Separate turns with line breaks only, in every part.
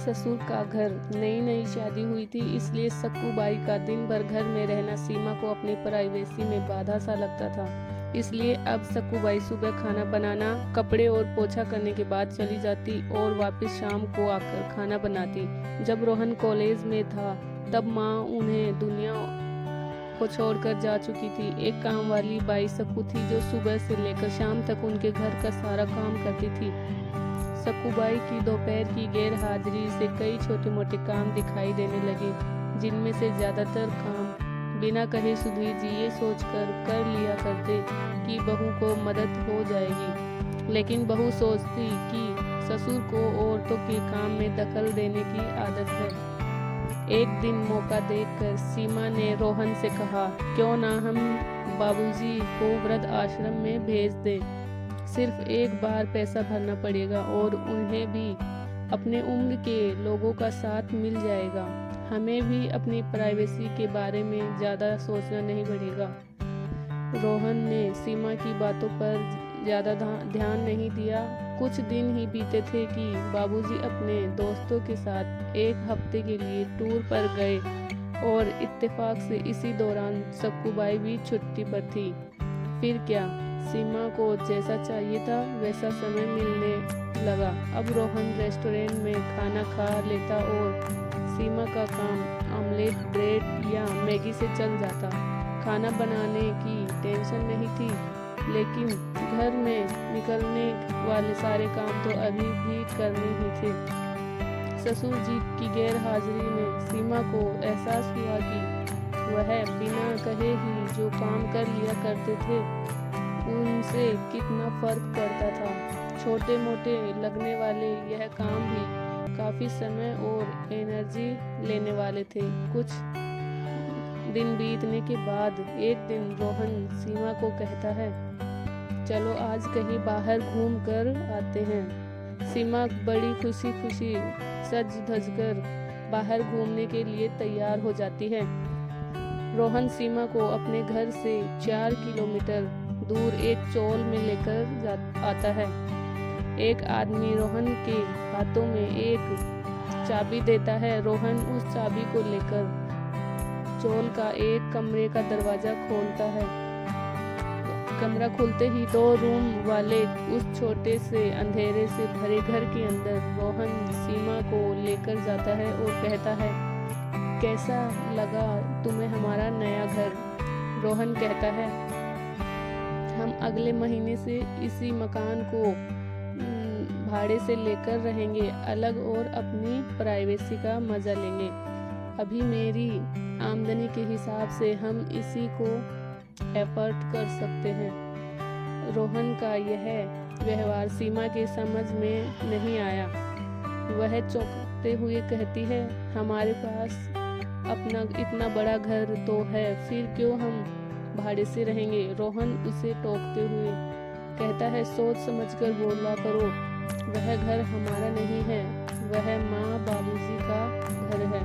ससुर का घर, नई नई शादी हुई थी, इसलिए सक्कूबाई का दिन भर घर में रहना सीमा को अपनी प्राइवेसी में बाधा सा लगता था। इसलिए अब सक्कूबाई सुबह खाना बनाना, कपड़े और पोछा करने के बाद चली जाती और वापस शाम को आकर खाना बनाती। जब रोहन कॉलेज में था तब माँ उन्हें दुनिया को छोड़कर जा चुकी थी। एक काम वाली बाई सक्कू थी जो सुबह से लेकर शाम तक उनके घर का सारा काम करती थी। सक्कूबाई की दोपहर की गैर हाजिरी से कई छोटे मोटे काम दिखाई देने लगे, जिनमें से ज्यादातर काम बिना कहे सुधीर जी ये सोचकर कर लिया करते कि बहू को मदद हो जाएगी, लेकिन बहू सोचती कि ससुर को औरतों के काम में दखल देने की आदत है। एक दिन मौका देखकर सीमा ने रोहन से कहा, क्यों ना हम बाबूजी को वृद्ध आश्रम में भेज दें। सिर्फ एक बार पैसा भरना पड़ेगा और उन्हें भी अपने उम्र के लोगों का साथ मिल जाएगा। हमें भी अपनी प्राइवेसी के बारे में ज़्यादा सोचना नहीं पड़ेगा। रोहन ने सीमा की बातों पर ज़्यादा ध्यान नहीं दिया। कुछ दिन ही बीते थे कि बाबूजी अपने दोस्तों के साथ एक हफ्ते के लिए टूर पर गए और इत्तेफाक से इसी दौरान सक्कूबाई भी छुट्टी पर थी। फिर क्या, सीमा को जैसा चाहिए था वैसा समय मिलने लगा। अब रोहन रेस्टोरेंट में खाना खा लेता और सीमा का काम ऑमलेट, ब्रेड या मैगी से चल जाता। खाना बनाने की टेंशन नहीं थी, लेकिन घर में निकलने वाले सारे काम तो अभी भी करने ही थे। ससुर जी की गैर हाजिरी में सीमा को एहसास हुआ कि वह बिना कहे ही जो काम कर लिया करते थे उनसे कितना फर्क पड़ता था। छोटे मोटे लगने वाले यह काम भी काफी समय और एनर्जी लेने वाले थे। कुछ दिन बीतने के बाद एक दिन रोहन सीमा को कहता है, चलो आज कहीं बाहर घूम कर आते हैं। सीमा बड़ी खुशी खुशी सज धज कर बाहर घूमने के लिए तैयार हो जाती है। रोहन सीमा को अपने घर से 4 किलोमीटर दूर एक चौल में लेकर आता है। एक आदमी रोहन के हाथों में एक चाबी देता है। रोहन उस चाबी को लेकर चौल का एक कमरे का दरवाजा खोलता है। कमरा खुलते ही 2 रूम वाले उस छोटे से अंधेरे से भरे घर के अंदर रोहन सीमा को लेकर जाता है और कहता है, कैसा लगा तुम्हें हमारा नया घर? रोहन कहता है, हम अगले महीने से इसी मकान को भाड़े से लेकर रहेंगे अलग और अपनी प्राइवेसी का मजा लेंगे। अभी मेरी आमदनी के हिसाब से हम इसी को एफर्ट कर सकते हैं। रोहन का यह व्यवहार सीमा के समझ में नहीं आया। वह चौंकते हुए कहती है, हमारे पास अपना इतना बड़ा घर तो है, फिर क्यों हम भाड़े से रहेंगे? रोहन उसे टोकते हुए कहता है, सोच समझकर बोला करो, वह घर हमारा नहीं है, वह माँ बाबूजी का घर है।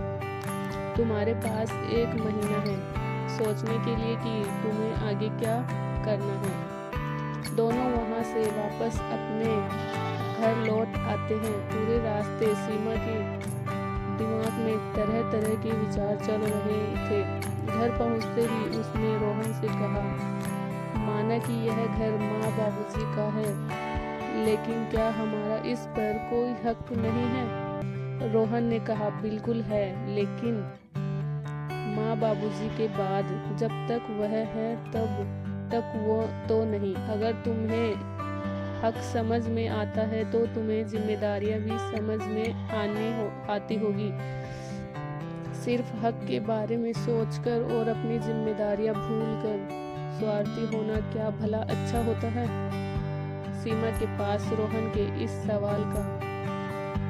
तुम्हारे पास 1 महीना है सोचने के लिए कि तुम्हें आगे क्या करना है। दोनों वहाँ से वापस अपने घर लौट आते हैं। पूरे रास्ते सीमा के दिमाग में तरह तरह के विचार चल रहे थे। घर पहुँचते ही उसने रोहन से कहा, माना कि यह घर माँ बाबूजी का है, लेकिन क्या हमारा इस पर कोई हक नहीं है? रोहन ने कहा, बिल्कुल है, लेकिन माँ बाबूजी के बाद जब तक वह है तब तक वो तो नहीं। अगर तुम्हें हक समझ में आता है तो तुम्हें जिम्मेदारियां भी समझ में आती होगी। सिर्फ हक के बारे में सोचकर और अपनी जिम्मेदारियां भूलकर स्वार्थी होना क्या भला अच्छा होता है? सीमा के पास रोहन के इस सवाल का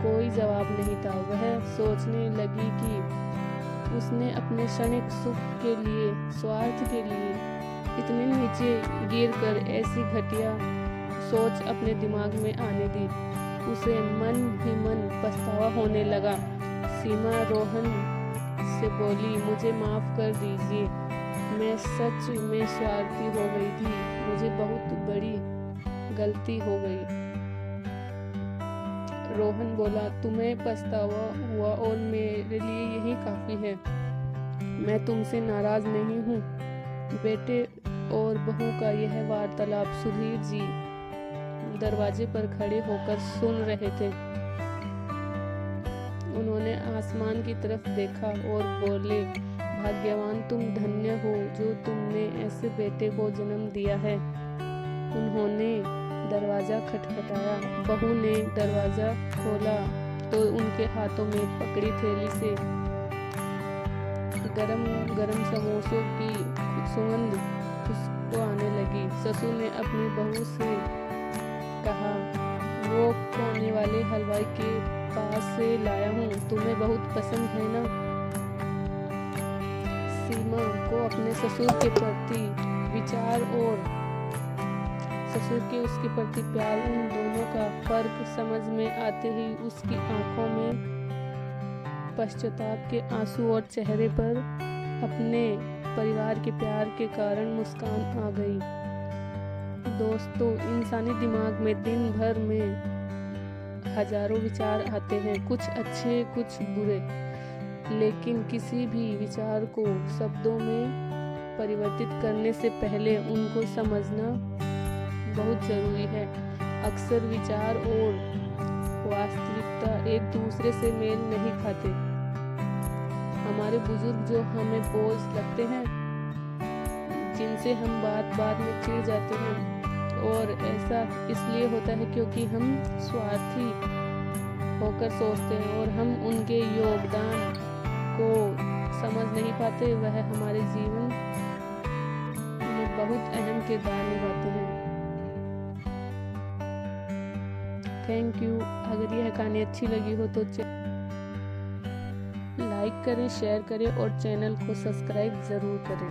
कोई जवाब नहीं था। वह सोचने लगी कि उसने अपने क्षणिक सुख के लिए, स्वार्थ के लिए इतने नीचे गिरकर ऐसी घटिया सोच अपने दिमाग में आने दी। उसे मन ही मन पछतावा होने लगा। सीमा रोहन से बोली, मुझे माफ कर दीजिए, मैं सच में स्वार्थी हो गई थी, मुझे बहुत बड़ी गलती हो गई। रोहन बोला, तुम्हें पछतावा हुआ और मेरे लिए यही काफी है। मैं तुमसे नाराज नहीं हूँ। बेटे और बहू का यह वार्तालाप सुधीर जी दरवाजे पर खड़े होकर सुन रहे थे। उन्होंने आसमान की तरफ देखा और बोले, भाग्यवान तुम धन्य हो जो तुमने ऐसे बेटे को जन्म दिया है। उन्होंने दरवाजा खटखटाया। बहू ने दरवाजा खोला तो उनके हाथों में पकड़ी थैली से गरम गरम समोसों की सुगंध खुशबू आने लगी। ससुर ने अपनी बहू से कहा, वो कोने वाले हलवाई के पास से लाया हूँ, तुम्हें बहुत पसंद है ना। सीमा को अपने ससुर के प्रति विचार और ससुर के उसके प्रति प्यार, उन दोनों का फर्क समझ में आते ही उसकी आंखों में पश्चाताप के आंसू और चेहरे पर अपने परिवार के प्यार के कारण मुस्कान आ गई। दोस्तों, इंसानी दिमाग में दिन भर में हजारों विचार आते हैं, कुछ अच्छे कुछ बुरे, लेकिन किसी भी विचार को शब्दों में परिवर्तित करने से पहले उनको समझना बहुत जरूरी है। अक्सर विचार और वास्तविकता एक दूसरे से मेल नहीं खाते। हमारे बुजुर्ग जो हमें बोझ लगते हैं, जिनसे हम बात बात में चिढ़ जाते हैं, और ऐसा इसलिए होता है क्योंकि हम स्वार्थी होकर सोचते हैं और हम उनके योगदान को समझ नहीं पाते। वह हमारे जीवन में बहुत अहम किरदार निभाते हैं। Thank you. अगर यह कहानी अच्छी लगी हो तो लाइक करें, शेयर करें और चैनल को सब्सक्राइब जरूर करें।